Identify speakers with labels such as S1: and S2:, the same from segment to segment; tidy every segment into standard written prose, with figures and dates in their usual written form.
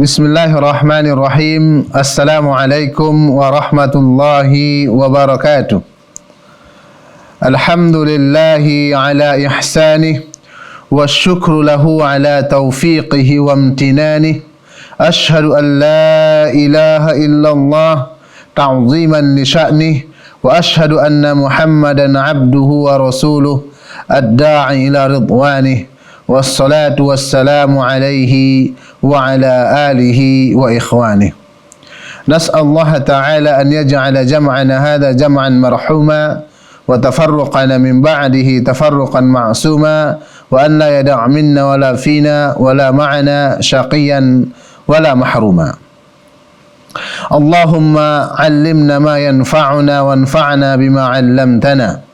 S1: Bismillahirrahmanirrahim. Assalamualaikum warahmatullahi wabarakatuh. Alhamdulillahi ala ihsanih wasyukru lahu ala taufiqihi wa amtinanih. Ashhadu an la ilaha illallah ta'ziman li sya'nih wa ashhadu anna Muhammadan abduhu wa rasuluh ad-da'i ila ridwanih. Wassalatu wassalamu alaihi wa ala alihi wa ikhwanih. Nas'allahu ta'ala an yaj'ala jam'ana hadha jam'an marhuma wa tafarruqana min ba'dihi tafarruqan ma'suma wa an la yada' minna wa la fina wa la ma'ana syaqiyan wa la mahruma. Allahumma 'allimna ma yanfa'una wanfa'na bima 'allamtana.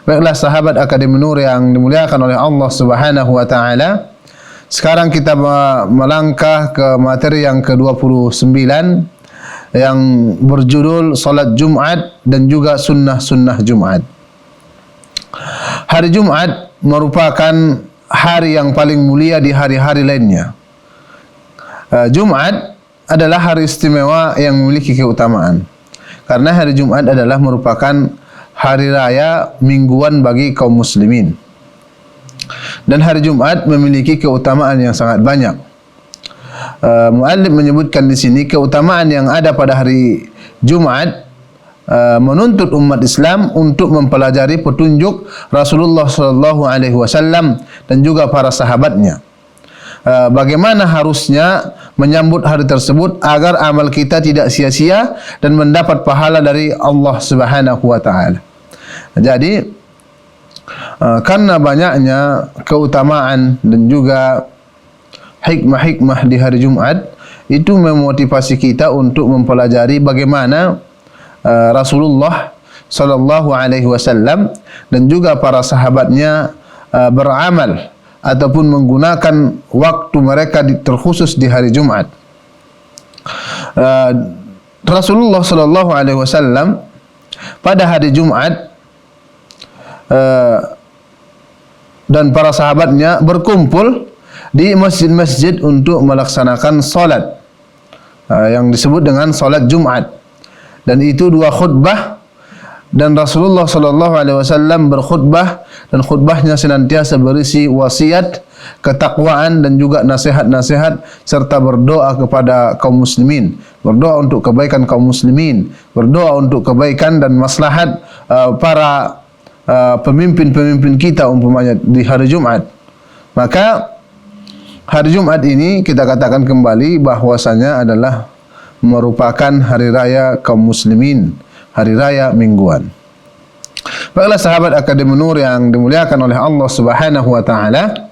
S1: Baiklah sahabat Akademi Nur yang dimuliakan oleh Allah Subhanahu wa taala. Sekarang kita melangkah ke materi yang ke-29 yang berjudul Salat Jumat dan juga sunnah-sunnah Jumat. Hari Jumat merupakan hari yang paling mulia di hari-hari lainnya. Jumat adalah hari istimewa yang memiliki keutamaan. Karena hari Jumat adalah merupakan hari raya mingguan bagi kaum muslimin. Dan hari Jumat memiliki keutamaan yang sangat banyak. Muallif menyebutkan di sini keutamaan yang ada pada hari Jumat menuntut umat Islam untuk mempelajari petunjuk Rasulullah sallallahu alaihi wasallam dan juga para sahabatnya. Bagaimana harusnya menyambut hari tersebut agar amal kita tidak sia-sia dan mendapat pahala dari Allah Subhanahu wa taala. Jadi karena banyaknya keutamaan dan juga hikmah-hikmah di hari Jumat, itu memotivasi kita untuk mempelajari bagaimana Rasulullah sallallahu alaihi wasallam dan juga para sahabatnya beramal ataupun menggunakan waktu mereka terkhusus di hari Jumat. Rasulullah sallallahu alaihi wasallam pada hari Jumat dan para sahabatnya berkumpul di masjid-masjid untuk melaksanakan salat yang disebut dengan salat Jumat, dan itu dua khutbah, dan Rasulullah sallallahu alaihi wasallam berkhutbah dan khutbahnya senantiasa berisi wasiat, ketakwaan dan juga nasihat-nasihat serta berdoa kepada kaum muslimin, berdoa untuk kebaikan kaum muslimin, berdoa untuk kebaikan dan maslahat para pemimpin-pemimpin kita umpamanya di hari Jumat. Maka hari Jumat ini kita katakan kembali bahwasanya adalah merupakan hari raya kaum muslimin, hari raya mingguan. Baiklah sahabat Akademi Nur yang dimuliakan oleh Allah Subhanahu wa taala,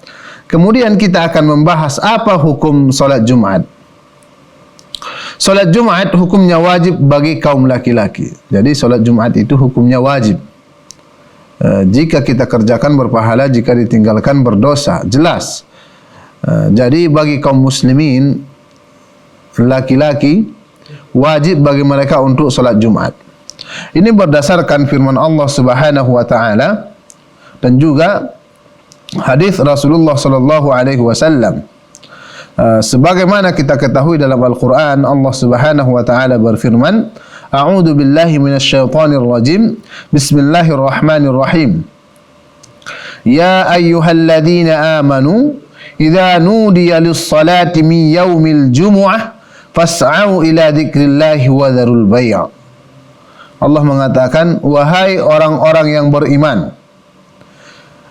S1: kemudian kita akan membahas apa hukum salat Jumat. Salat Jumat hukumnya wajib bagi kaum laki-laki. Jadi salat Jumat itu hukumnya wajib. Jika kita kerjakan berpahala, jika ditinggalkan berdosa, jelas. Jadi bagi kaum muslimin laki-laki wajib bagi mereka untuk salat Jumat. Ini berdasarkan firman Allah Subhanahu wa taala dan juga hadis Rasulullah sallallahu alaihi wasallam. Sebagaimana kita ketahui dalam Al-Qur'an, Allah Subhanahu wa taala berfirman, A'udzu billahi minasyaitonir rajim. Bismillahirrahmanirrahim. Ya ayyuhalladzina amanu idza nudiya lis-salati min yaumil jumu'ah fas'au ila dzikrillahi wa dzarul bai'. Allah mengatakan, wahai orang-orang yang beriman,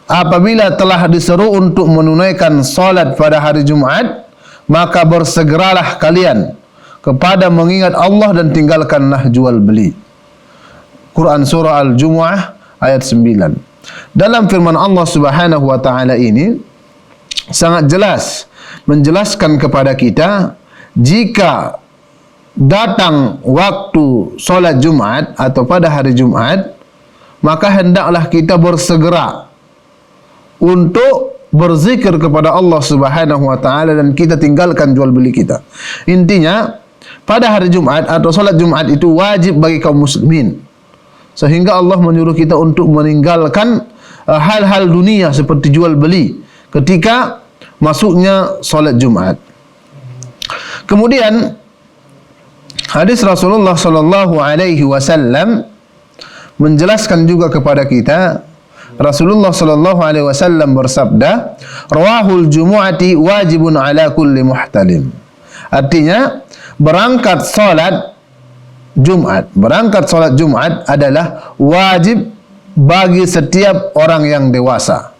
S1: apabila telah diseru untuk menunaikan salat pada hari Jumat, maka bersegeralah kalian kepada mengingat Allah dan tinggalkanlah jual beli. Quran surah Al-Jumu'ah ayat 9. Dalam firman Allah Subhanahu wa taala ini sangat jelas menjelaskan kepada kita, jika datang waktu solat Jumat atau pada hari Jumat, maka hendaklah kita bersegera untuk berzikir kepada Allah Subhanahu wa taala dan kita tinggalkan jual beli kita. Intinya pada hari Jumat atau solat Jumat itu wajib bagi kaum muslimin, sehingga Allah menyuruh kita untuk meninggalkan hal-hal dunia seperti jual beli ketika masuknya solat Jumat. Kemudian hadis Rasulullah sallallahu alaihi wasallam menjelaskan juga kepada kita, Rasulullah sallallahu alaihi wasallam bersabda, "Rawahul jumu'ati wajibun ala kulli muhtalim." Artinya, berangkat salat Jumat adalah wajib bagi setiap orang yang dewasa.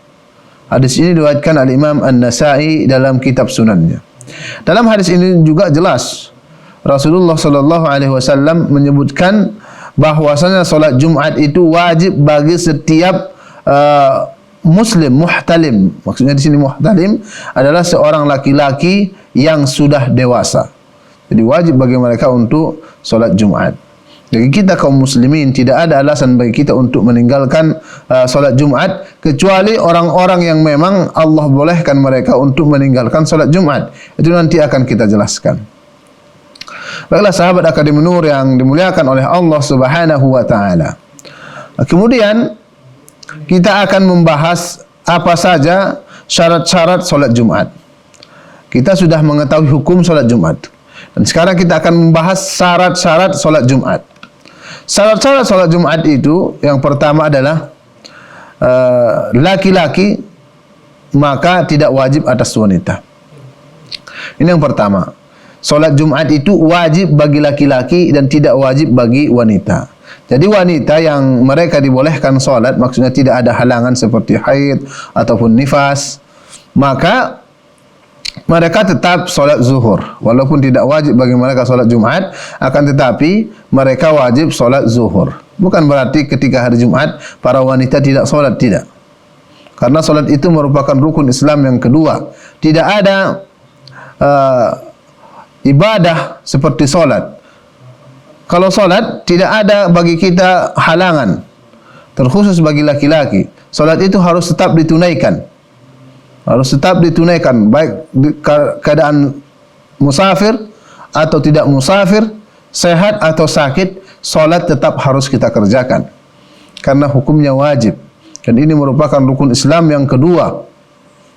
S1: Hadis ini diriwayatkan oleh Imam An-Nasa'i dalam kitab Sunannya. Dalam hadis ini juga jelas Rasulullah sallallahu alaihi wasallam menyebutkan bahwasanya salat Jumat itu wajib bagi setiap muslim, muhtalim. Maksudnya di sini muhtalim adalah seorang laki-laki yang sudah dewasa. Jadi wajib bagi mereka untuk solat Jumat. Jadi kita kaum muslimin tidak ada alasan bagi kita untuk meninggalkan solat Jumat, kecuali orang-orang yang memang Allah bolehkan mereka untuk meninggalkan solat Jumat. Itu nanti akan kita jelaskan. Baiklah sahabat Akademi Nur yang dimuliakan oleh Allah Subhanahu wa taala. Kemudian kita akan membahas apa saja syarat-syarat solat Jumat. Kita sudah mengetahui hukum solat Jumat. Dan sekarang kita akan membahas syarat-syarat solat Jumat. Syarat-syarat solat Jumat itu yang pertama adalah laki-laki maka tidak wajib atas wanita. Ini yang pertama. Solat Jumat itu wajib bagi laki-laki dan tidak wajib bagi wanita. Jadi wanita yang mereka dibolehkan solat, maksudnya tidak ada halangan seperti haid ataupun nifas, maka mereka tetap solat zuhur. Walaupun tidak wajib bagi mereka solat Jumat, akan tetapi mereka wajib solat zuhur. Bukan berarti ketika hari Jumat para wanita tidak solat, tidak. Karena solat itu merupakan rukun Islam yang kedua. Tidak ada ibadah seperti solat. Kalau solat tidak ada bagi kita halangan, terkhusus bagi laki-laki. Solat itu harus tetap ditunaikan. Harus tetap ditunaikan, baik keadaan musafir atau tidak musafir, sehat atau sakit, solat tetap harus kita kerjakan. Karena hukumnya wajib. Dan ini merupakan rukun Islam yang kedua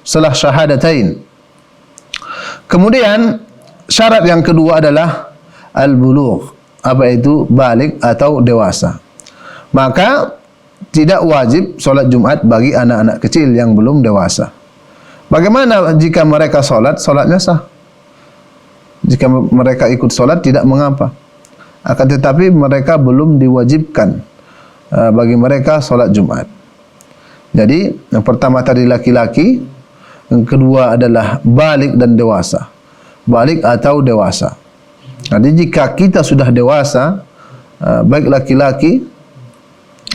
S1: setelah syahadatain. Kemudian syarat yang kedua adalah al-bulugh, apa itu balik atau dewasa. Maka tidak wajib solat Jumat bagi anak-anak kecil yang belum dewasa. Bagaimana jika mereka solat, solatnya sah. Jika mereka ikut solat tidak mengapa. Akan tetapi mereka belum diwajibkan bagi mereka solat Jumat. Jadi yang pertama tadi laki-laki, yang kedua adalah balik dan dewasa. Balik atau dewasa. Jadi jika kita sudah dewasa, baik laki-laki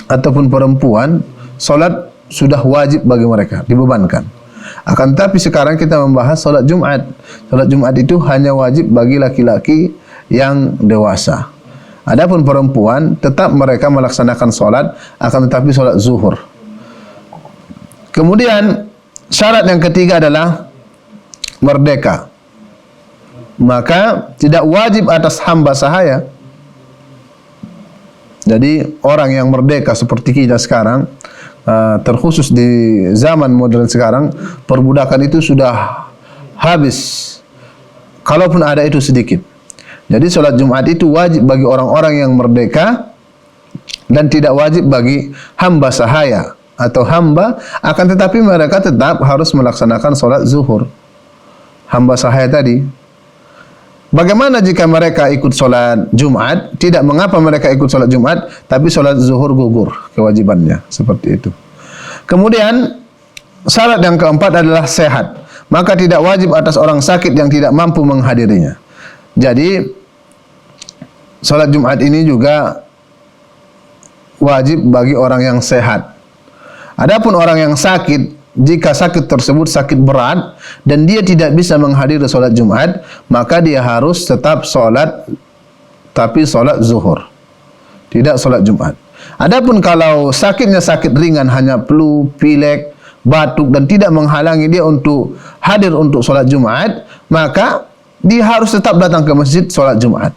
S1: ataupun perempuan, solat sudah wajib bagi mereka, dibebankan. Akan tetapi sekarang kita membahas solat Jumat. Solat Jumat itu hanya wajib bagi laki-laki yang dewasa. Adapun perempuan tetap mereka melaksanakan solat, akan tetapi solat zuhur. Kemudian syarat yang ketiga adalah merdeka. Maka tidak wajib atas hamba sahaya. Jadi orang yang merdeka seperti kita sekarang, terkhusus di zaman modern sekarang, perbudakan itu sudah habis. Kalaupun ada itu sedikit. Jadi solat Jumat itu wajib bagi orang-orang yang merdeka dan tidak wajib bagi hamba sahaya atau hamba, akan tetapi mereka tetap harus melaksanakan solat zuhur. Hamba sahaya tadi. Bagaimana jika mereka ikut solat Jumat? Tidak mengapa mereka ikut solat Jumat, tapi solat zuhur gugur kewajibannya. Seperti itu. Kemudian syarat yang keempat adalah sehat. Maka tidak wajib atas orang sakit yang tidak mampu menghadirinya. Jadi solat Jumat ini juga wajib bagi orang yang sehat. Adapun orang yang sakit, jika sakit tersebut sakit berat dan dia tidak bisa menghadiri solat Jumat, maka dia harus tetap solat, tapi solat zuhur, tidak solat Jumat. Adapun kalau sakitnya sakit ringan, hanya flu, pilek, batuk dan tidak menghalangi dia untuk hadir untuk solat Jumat, maka dia harus tetap datang ke masjid solat Jumat.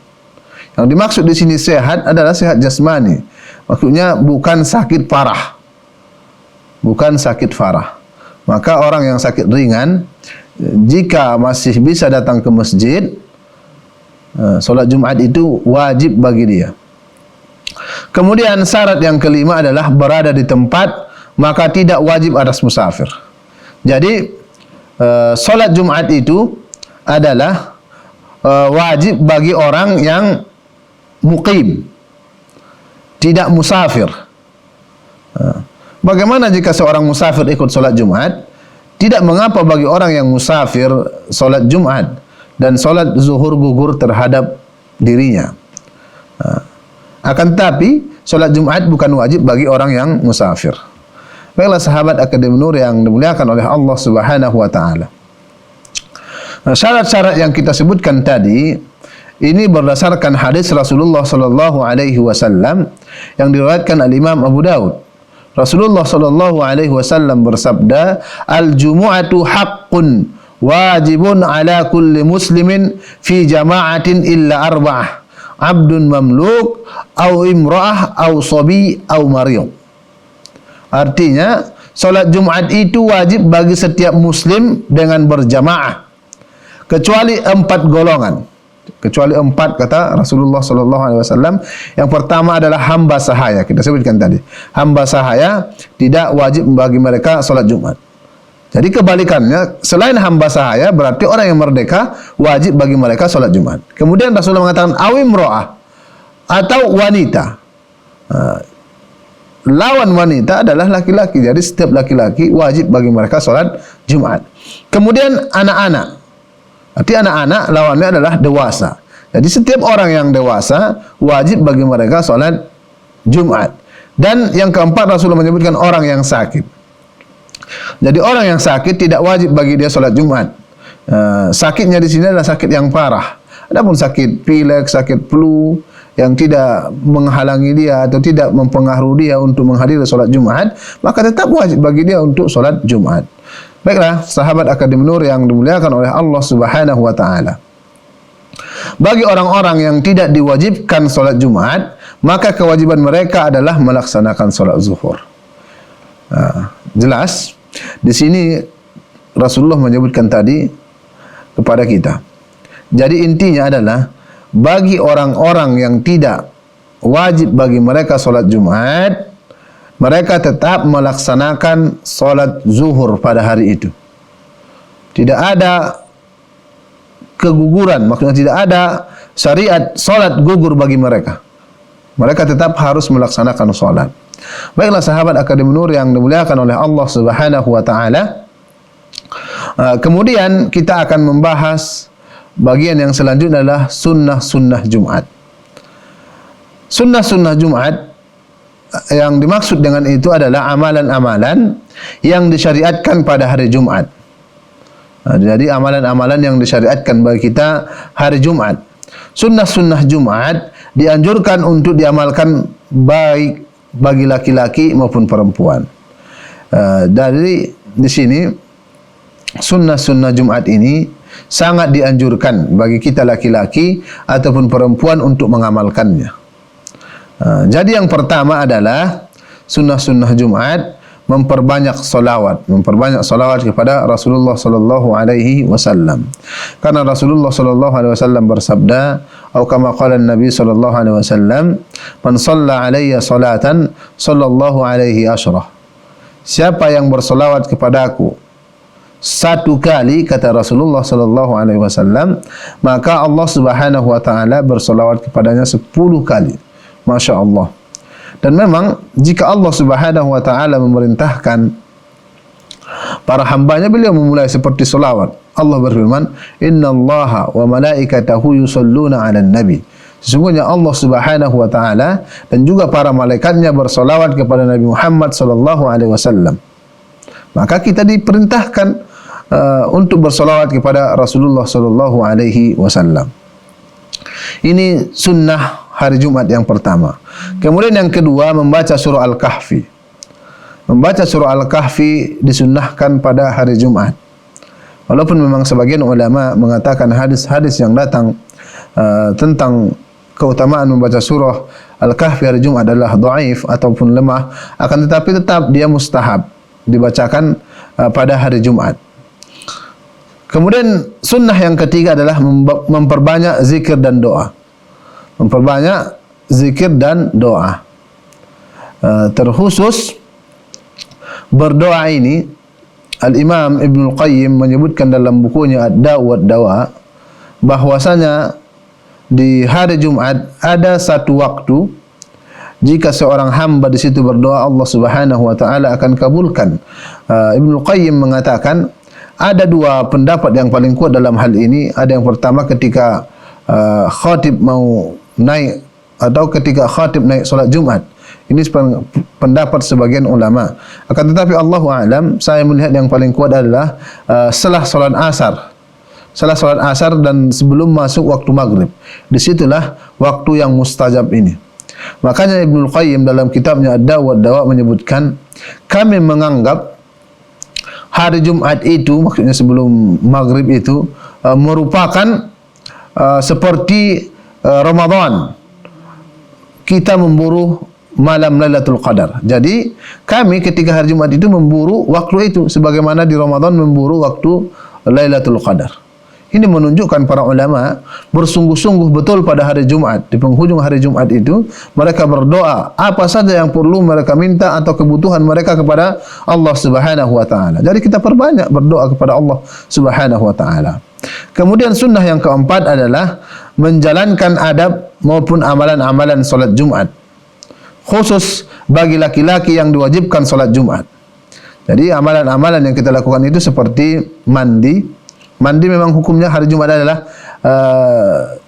S1: Yang dimaksud di sini sehat adalah sehat jasmani. Maksudnya bukan sakit parah. Bukan sakit parah. Maka orang yang sakit ringan, jika masih bisa datang ke masjid, Solat Jumat itu wajib bagi dia. Kemudian syarat yang kelima adalah berada di tempat, maka tidak wajib atas musafir. Jadi solat Jumat itu adalah wajib bagi orang yang muqim, tidak musafir. Bagaimana jika seorang musafir ikut solat Jumat? Tidak mengapa bagi orang yang musafir solat Jumat dan solat zuhur gugur terhadap dirinya. Akan tetapi solat Jumat bukan wajib bagi orang yang musafir. Baiklah sahabat Akademi Nur yang dimuliakan oleh Allah Subhanahu wa taala. Syarat-syarat yang kita sebutkan tadi ini berdasarkan hadis Rasulullah sallallahu alaihi wasallam yang diriwayatkan al-Imam Abu Daud. Rasulullah sallallahu alaihi wasallam bersabda, "Al-jumu'atu haqqun wajibun ala kulli muslimin fi jama'atin illa arba'ah. Abdun mamluk au imra'ah au sabi au maryam." Artinya, solat Jumat itu wajib bagi setiap muslim dengan berjamaah, kecuali 4 golongan. Kecuali 4 kata Rasulullah sallallahu alaihi wasallam. Yang pertama adalah hamba sahaya, kita sebutkan tadi. Hamba sahaya tidak wajib bagi mereka solat Jumat. Jadi kebalikannya, selain hamba sahaya berarti orang yang merdeka wajib bagi mereka solat Jumat. Kemudian Rasulullah mengatakan awim ro'ah atau wanita. Lawan wanita adalah laki-laki. Jadi setiap laki-laki wajib bagi mereka solat Jumat. Kemudian anak-anak. Arti anak-anak lawannya adalah dewasa. Jadi setiap orang yang dewasa wajib bagi mereka solat Jumat. Dan yang keempat Rasulullah menyebutkan orang yang sakit. Jadi orang yang sakit tidak wajib bagi dia solat Jumat. Sakitnya di sini adalah sakit yang parah. Adapun sakit pilek, sakit flu yang tidak menghalangi dia atau tidak mempengaruhi dia untuk menghadiri solat Jumat, maka tetap wajib bagi dia untuk solat Jumat. Baiklah, sahabat Akademi Nur yang dimuliakan oleh Allah Subhanahu wa taala. Bagi orang-orang yang tidak diwajibkan solat Jumat, maka kewajiban mereka adalah melaksanakan solat zuhur. Jelas di sini Rasulullah menyebutkan tadi kepada kita. Jadi intinya adalah bagi orang-orang yang tidak wajib bagi mereka solat Jumat, mereka tetap melaksanakan solat zuhur pada hari itu. Tidak ada keguguran, maksudnya tidak ada syariat solat gugur bagi mereka. Mereka tetap harus melaksanakan solat. Baiklah sahabat Akademi Nur yang dimuliakan oleh Allah Subhanahu wa taala. Kemudian kita akan membahas bagian yang selanjutnya adalah sunnah-sunnah Jumat. Sunnah-sunnah Jumat yang dimaksud dengan itu adalah amalan-amalan yang disyariatkan pada hari Jumat. Jadi amalan-amalan yang disyariatkan bagi kita hari Jumat. Sunnah-sunnah Jumat dianjurkan untuk diamalkan baik bagi laki-laki maupun perempuan. Dari di sini sunnah-sunnah Jumat ini sangat dianjurkan bagi kita laki-laki ataupun perempuan untuk mengamalkannya. Jadi yang pertama adalah sunnah-sunnah Jumat memperbanyak salawat kepada Rasulullah sallallahu alaihi wasallam. Karena Rasulullah sallallahu alaihi wasallam bersabda, atau kama qala Nabi sallallahu alaihi wasallam, "Man shalla alayya salatan sallallahu alaihi asyrah." Siapa yang bersalawat kepadaku 1 kali, kata Rasulullah sallallahu alaihi wasallam, maka Allah Subhanahu wa taala bersalawat kepadanya 10 kali. Masya Allah. Dan memang jika Allah Subhanahu wa taala memerintahkan para hambanya, beliau memulai seperti salawat. Allah berfirman, "Innallaha wa malaikatahu yusalluna 'alan nabi." Sesungguhnya Allah Subhanahu wa taala dan juga para malaikatnya bersalawat kepada Nabi Muhammad sallallahu alaihi wasallam. Maka kita diperintahkan untuk bersalawat kepada Rasulullah sallallahu alaihi wasallam. Ini sunnah hari Jumat yang pertama. Kemudian yang kedua, membaca surah Al-Kahfi. Membaca surah Al-Kahfi disunnahkan pada hari Jumat. Walaupun memang sebagian ulama mengatakan hadis-hadis yang datang tentang keutamaan membaca surah Al-Kahfi hari Jumat adalah dhaif ataupun lemah, akan tetapi tetap dia mustahab dibacakan pada hari Jumat. Kemudian sunnah yang ketiga adalah memperbanyak zikir dan doa. Memperbanyak zikir dan doa. Terkhusus berdoa ini, Al-Imam Ibnul Qayyim menyebutkan dalam bukunya Ad-Da' wad-Dawa bahwasanya di hari Jumat ada satu waktu jika seorang hamba di situ berdoa, Allah Subhanahu wa taala akan kabulkan. Ibnul Qayyim mengatakan ada dua pendapat yang paling kuat dalam hal ini. Ada yang pertama ketika khatib mau naik atau ketika khatib naik solat Jumat. Ini pendapat sebagian ulama. Akan tetapi Allahu a'lam, saya melihat yang paling kuat adalah setelah solat asar. Setelah solat asar dan sebelum masuk waktu maghrib. Disitulah waktu yang mustajab ini. Makanya Ibnul Qayyim dalam kitabnya Ad-Da' wad-Dawa menyebutkan, kami menganggap hari Jumat itu, maksudnya sebelum maghrib itu, merupakan seperti Ramadan. Kita memburu malam Lailatul Qadar. Jadi kami ketika hari Jumat itu memburu waktu itu, sebagaimana di Ramadan memburu waktu Lailatul Qadar. Ini menunjukkan para ulama bersungguh-sungguh betul pada hari Jumat. Di penghujung hari Jumat itu mereka berdoa apa saja yang perlu mereka minta atau kebutuhan mereka kepada Allah Subhanahu wa taala. Jadi kita perbanyak berdoa kepada Allah Subhanahu wa taala. Kemudian sunnah yang keempat adalah menjalankan adab maupun amalan-amalan solat Jumat. Khusus bagi laki-laki yang diwajibkan solat Jumat. Jadi amalan-amalan yang kita lakukan itu seperti mandi. Mandi memang hukumnya hari Jumat adalah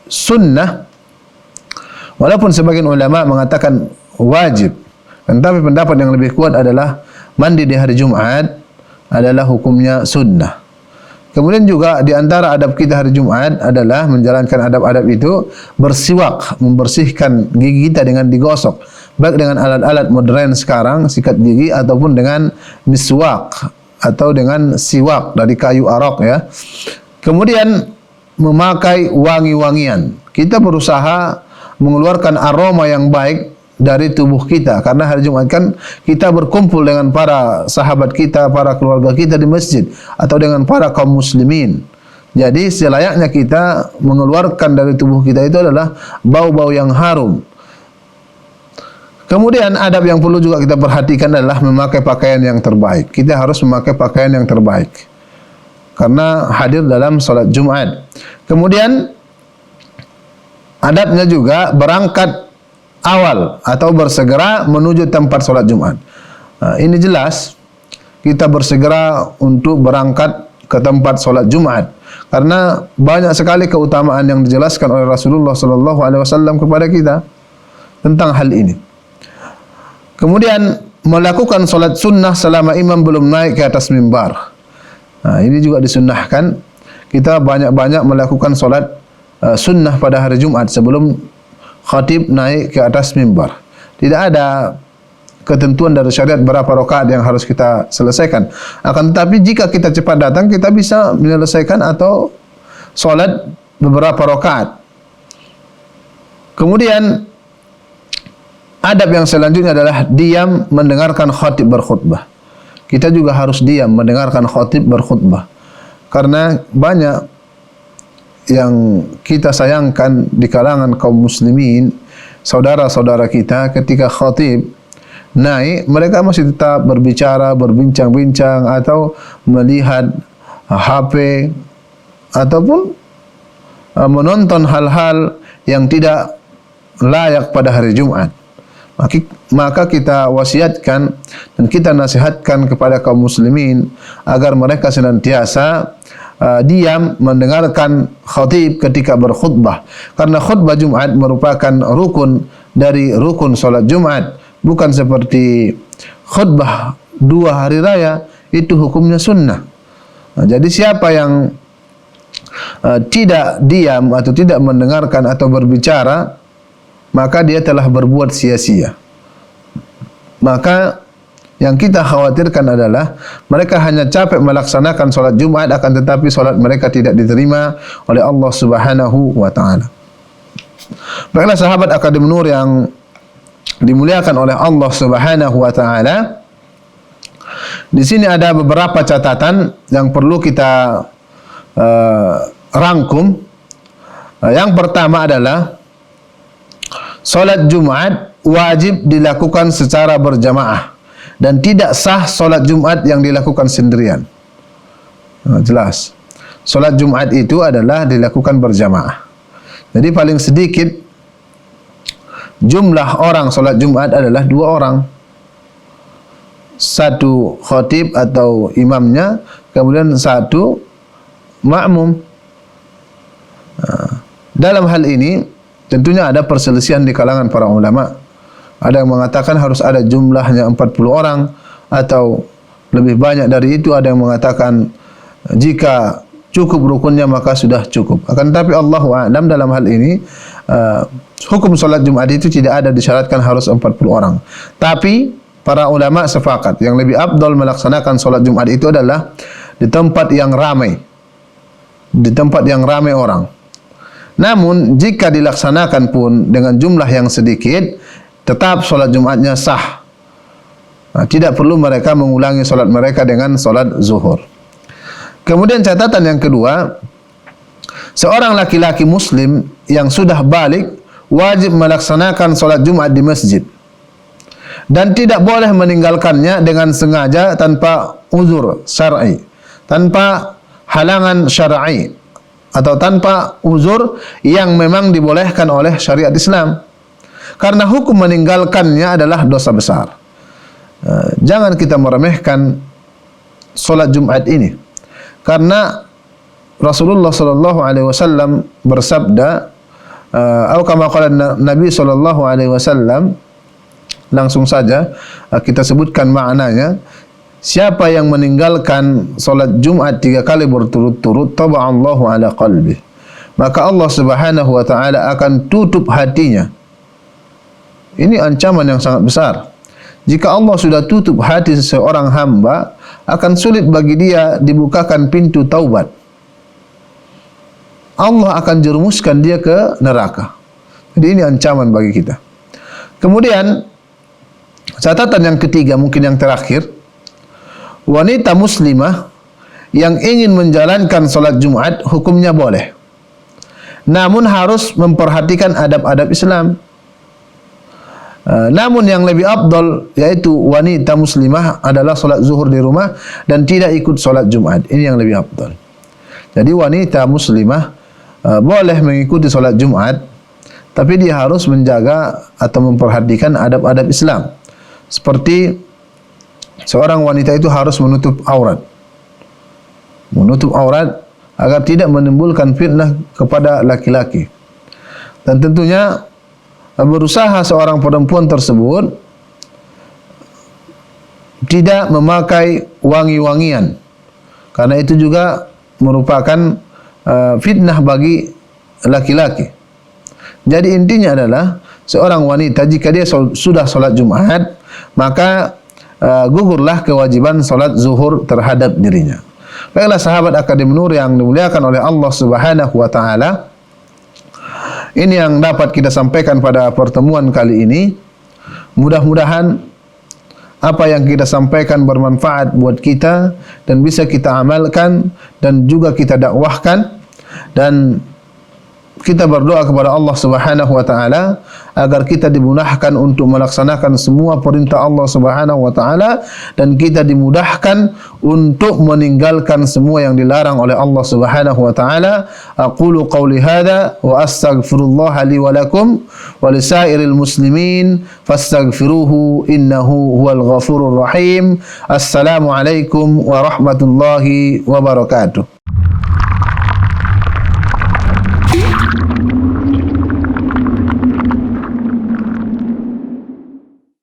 S1: sunnah, walaupun sebagian ulama mengatakan wajib. Tetapi pendapat yang lebih kuat adalah mandi di hari Jumat adalah hukumnya sunnah. Kemudian juga di antara adab kita hari Jumat adalah menjalankan adab-adab itu bersiwak, membersihkan gigi kita dengan digosok, baik dengan alat-alat modern sekarang, sikat gigi, ataupun dengan miswak atau dengan siwak dari kayu arak ya. Kemudian memakai wangi-wangian. Kita berusaha mengeluarkan aroma yang baik dari tubuh kita, karena hari Jumat kan kita berkumpul dengan para sahabat kita, para keluarga kita di masjid atau dengan para kaum muslimin. Jadi selayaknya kita mengeluarkan dari tubuh kita itu adalah bau-bau yang harum. Kemudian adab yang perlu juga kita perhatikan adalah memakai pakaian yang terbaik. Kita harus memakai pakaian yang terbaik karena hadir dalam solat Jumat. Kemudian adabnya juga berangkat awal atau bersegera menuju tempat solat Jumat. Ini jelas kita bersegera untuk berangkat ke tempat solat Jumat karena banyak sekali keutamaan yang dijelaskan oleh Rasulullah sallallahu alaihi wasallam kepada kita tentang hal ini. Kemudian melakukan solat sunnah selama imam belum naik ke atas mimbar. Ini juga disunnahkan. Kita banyak-banyak melakukan solat sunnah pada hari Jumat sebelum khatib naik ke atas mimbar. Tidak ada ketentuan dari syariat berapa rakaat yang harus kita selesaikan. Akan tetapi jika kita cepat datang, kita bisa menyelesaikan atau solat beberapa rakaat. Kemudian adab yang selanjutnya adalah diam mendengarkan khatib berkhutbah. Kita juga harus diam mendengarkan khatib berkhutbah. Karena banyak yang kita sayangkan di kalangan kaum muslimin, saudara-saudara kita, ketika khatib naik, mereka masih tetap berbicara, berbincang-bincang atau melihat HP ataupun menonton hal-hal yang tidak layak pada hari Jumat. Maka kita wasiatkan dan kita nasihatkan kepada kaum muslimin agar mereka senantiasa diam mendengarkan khatib ketika berkhutbah, karena khutbah Jumat merupakan rukun dari rukun solat Jumat, bukan seperti khutbah dua hari raya itu hukumnya sunnah. Jadi siapa yang tidak diam atau tidak mendengarkan atau berbicara, maka dia telah berbuat sia-sia. Maka yang kita khawatirkan adalah mereka hanya capek melaksanakan solat Jumat, akan tetapi solat mereka tidak diterima oleh Allah Subhanahu wa taala. Baiklah sahabat Akademi Nur yang dimuliakan oleh Allah Subhanahu wa taala, di sini ada beberapa catatan yang perlu kita rangkum. Yang pertama adalah solat Jumat wajib dilakukan secara berjamaah dan tidak sah solat Jumat yang dilakukan sendirian. Jelas. Solat Jumat itu adalah dilakukan berjamaah. Jadi paling sedikit jumlah orang solat Jumat adalah 2 orang. Satu khatib atau imamnya, kemudian satu makmum. Dalam hal ini tentunya ada perselisihan di kalangan para ulama. Ada yang mengatakan harus ada jumlahnya 40 orang atau lebih banyak dari itu. Ada yang mengatakan jika cukup rukunnya maka sudah cukup. Akan tetapi Allahu a'lam dalam hal ini hukum solat Jumat itu tidak ada disyaratkan harus 40 orang. Tapi para ulama sepakat yang lebih afdal melaksanakan solat Jumat itu adalah di tempat yang ramai. Di tempat yang ramai orang. Namun jika dilaksanakan pun dengan jumlah yang sedikit, tetap solat Jumatnya sah. Tidak perlu mereka mengulangi solat mereka dengan solat zuhur. Kemudian catatan yang kedua, seorang laki-laki muslim yang sudah balik wajib melaksanakan solat Jumat di masjid dan tidak boleh meninggalkannya dengan sengaja tanpa uzur syar'i, tanpa halangan syar'i atau tanpa uzur yang memang dibolehkan oleh syariat Islam. Karena hukum meninggalkannya adalah dosa besar. Jangan kita meremehkan solat Jumat ini. Karena Rasulullah sallallahu alaihi wasallam bersabda, atau kama qala Nabi sallallahu alaihi wasallam, langsung saja kita sebutkan maknanya. Siapa yang meninggalkan solat Jumat 3 kali berturut-turut, taba'allahu ala qalbi, maka Allah Subhanahu wa taala akan tutup hatinya. Ini ancaman yang sangat besar. Jika Allah sudah tutup hati seseorang hamba, akan sulit bagi dia dibukakan pintu taubat. Allah akan jerumuskan dia ke neraka. Jadi ini ancaman bagi kita. Kemudian catatan yang ketiga, mungkin yang terakhir, wanita muslimah yang ingin menjalankan solat Jumat hukumnya boleh, namun harus memperhatikan adab-adab Islam. Namun yang lebih afdal yaitu wanita muslimah adalah solat zuhur di rumah dan tidak ikut solat Jumat. Ini yang lebih afdal. Jadi wanita muslimah boleh mengikuti solat Jumat, tapi dia harus menjaga atau memperhatikan adab-adab Islam. Seperti seorang wanita itu harus menutup aurat. Menutup aurat agar tidak menimbulkan fitnah kepada laki-laki. Dan tentunya berusaha seorang perempuan tersebut tidak memakai wangi-wangian, karena itu juga merupakan fitnah bagi laki-laki. Jadi intinya adalah seorang wanita jika dia sudah solat Jumat, maka gugurlah kewajiban solat zuhur terhadap dirinya. Baiklah sahabat Akademi Nur yang dimuliakan oleh Allah Subhanahu wa taala, ini yang dapat kita sampaikan pada pertemuan kali ini. Mudah-mudahan apa yang kita sampaikan bermanfaat buat kita dan bisa kita amalkan dan juga kita dakwahkan, dan kita berdoa kepada Allah Subhanahu wa taala agar kita dimudahkan untuk melaksanakan semua perintah Allah Subhanahu wa taala dan kita dimudahkan untuk meninggalkan semua yang dilarang oleh Allah Subhanahu wa taala. Aqulu qawli hadza wa astaghfirullah li wa lakum wa lisairil muslimin fastaghfiruhu innahu huwal ghafurur rahim. Assalamu alaikum warahmatullahi wabarakatuh.